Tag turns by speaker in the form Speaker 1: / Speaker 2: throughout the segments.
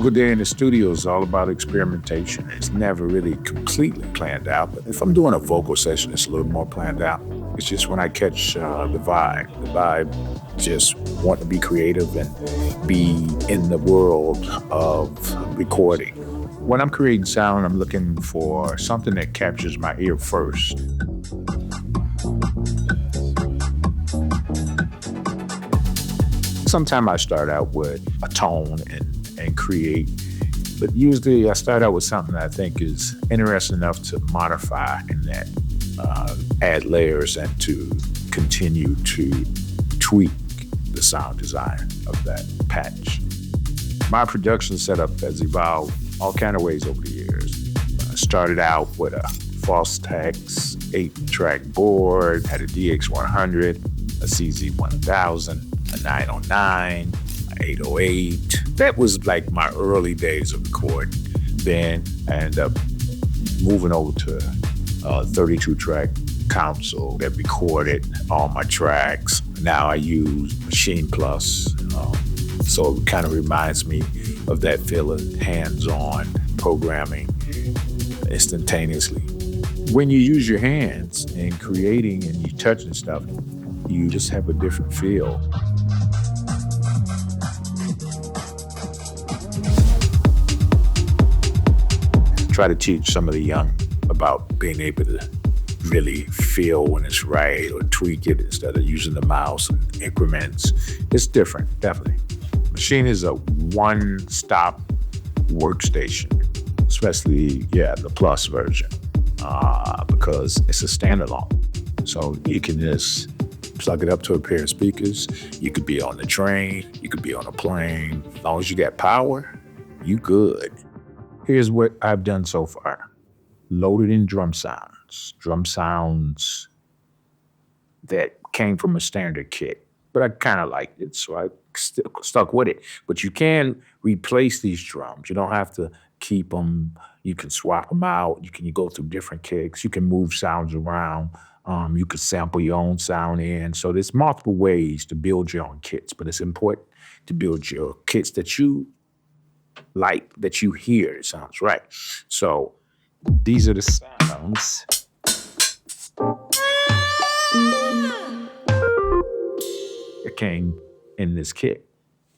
Speaker 1: typical day in the studio is all about experimentation. It's never really completely planned out, but if I'm doing a vocal session, it's a little more planned out. It's just when I catch the vibe, just want to be creative and be in the world of recording. When I'm creating sound, I'm looking for something that captures my ear first. Sometimes I start out with a tone and create, but usually I start out with something that I think is interesting enough to modify and that add layers and to continue to tweak the sound design of that patch. My production setup has evolved all kind of ways over the years. I started out with a Fostex 8-track board, had a DX100, a CZ1000, a 909, an 808. That was like my early days of recording. Then I ended up moving over to a 32-track console that recorded all my tracks. Now I use Maschine Plus, so it kind of reminds me of that feeling, hands-on programming instantaneously. When you use your hands in creating and you touching stuff, you just have a different feel. Try to teach some of the young about being able to really feel when it's right or tweak it instead of using the mouse and increments. It's different, definitely. Maschine is a one-stop workstation, especially, the Plus version, because it's a standalone. So you can just plug it up to a pair of speakers. You could be on the train, you could be on a plane. As long as you got power, you good. Here's what I've done so far. Loaded in drum sounds that came from a standard kit, but I kind of liked it, so I stuck with it. But you can replace these drums. You don't have to keep them. You can swap them out. You go through different kicks. You can move sounds around. You could sample your own sound in. So there's multiple ways to build your own kits, but it's important to build your kits that you like, that you hear it sounds right. So these are the sounds that came in this kit.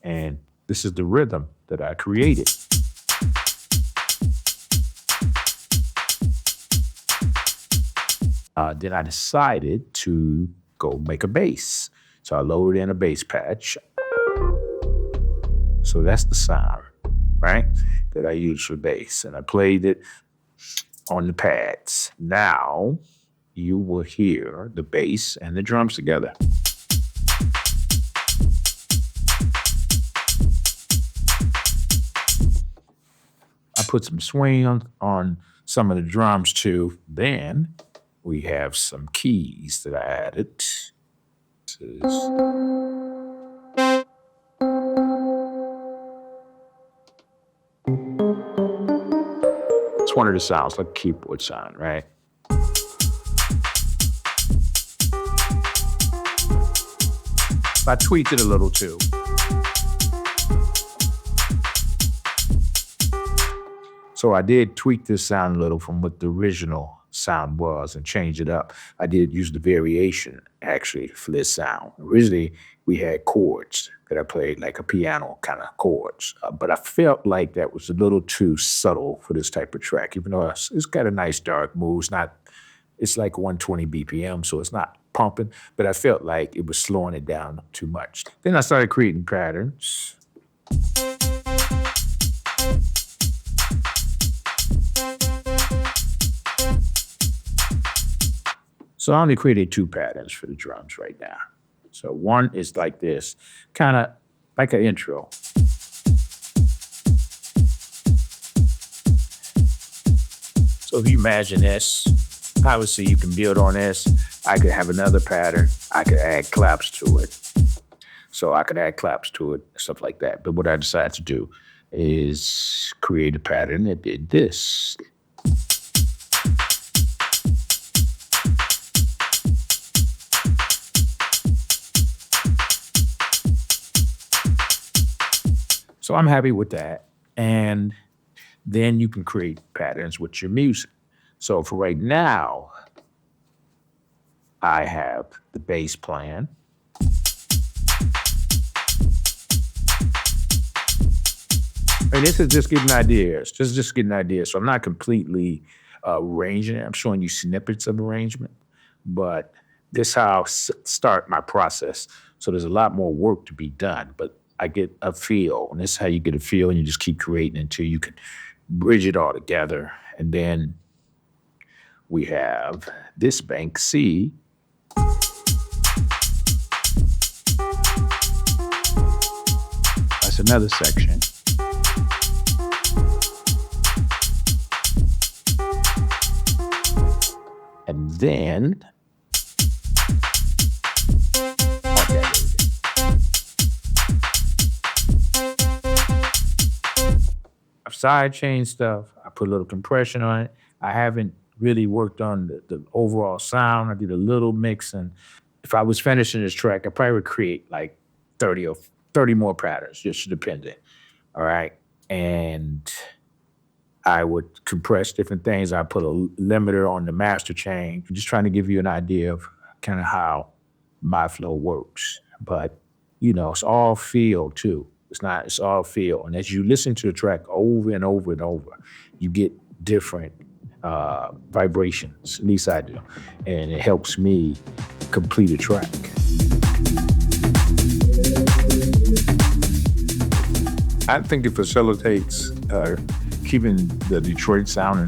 Speaker 1: And this is the rhythm that I created. Then I decided to go make a bass. So I loaded in a bass patch. So that's the sound, right, that I use for bass. And I played it on the pads. Now you will hear the bass and the drums together. I put some swing on some of the drums too. Then we have some keys that I added. This is it's one of the sounds, like a keyboard sound, right? I tweaked it a little too. So I did tweak this sound a little from what the original sound was and change it up. I did use the variation actually for this sound. Originally, we had chords that I played like a piano kind of chords, but I felt like that was a little too subtle for this type of track, even though it's got a nice dark mood. It's like 120 BPM, so it's not pumping, but I felt like it was slowing it down too much. Then I started creating patterns. So I only created 2 patterns for the drums right now. So one is like this, kind of like an intro. So if you imagine this, obviously you can build on this. I could have another pattern. I could add claps to it. So I could add claps to it, stuff like that. But what I decided to do is create a pattern that did this. So I'm happy with that. And then you can create patterns with your music. So for right now, I have the bass plan. And this is just getting ideas, just getting ideas. So I'm not completely arranging it. I'm showing you snippets of arrangement, but this is how I start my process. So there's a lot more work to be done, but I get a feel, and this is how you get a feel, and you just keep creating until you can bridge it all together. And then we have this bank C. That's another section. And then, I've sidechained stuff. I put a little compression on it. I haven't really worked on the overall sound. I did a little mixing. If I was finishing this track, I probably would create like 30 more patterns, just depending. All right. And I would compress different things. I put a limiter on the master chain. I'm just trying to give you an idea of kind of how my flow works. But, it's all feel too. It's all feel. And as you listen to the track over and over and over, you get different vibrations. At least I do. And it helps me complete a track. I think it facilitates keeping the Detroit sound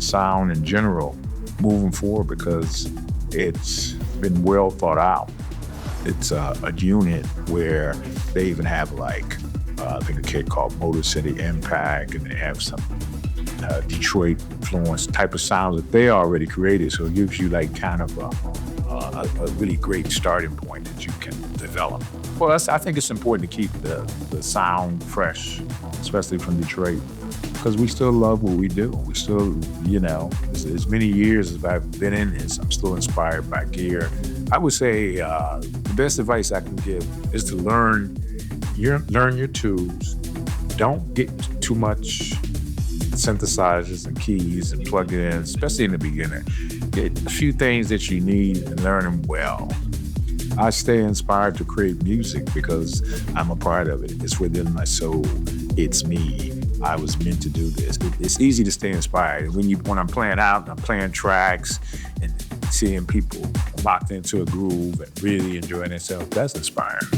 Speaker 1: in general moving forward because it's been well thought out. It's a unit where they even have I think a kid called Motor City Impact, and they have some Detroit influence type of sounds that they already created. So it gives you kind of a really great starting point that you can develop. For us, I think it's important to keep the sound fresh, especially from Detroit, because we still love what we do. We still, as many years as I've been in this, I'm still inspired by gear. I would say the best advice I can give is to learn your tools. Don't get too much synthesizers and keys and plug it in, especially in the beginning. Get a few things that you need and learn them well. I stay inspired to create music because I'm a part of it. It's within my soul. It's me. I was meant to do this. It's easy to stay inspired. When I'm playing out and I'm playing tracks and seeing people locked into a groove and really enjoying themselves, that's inspiring.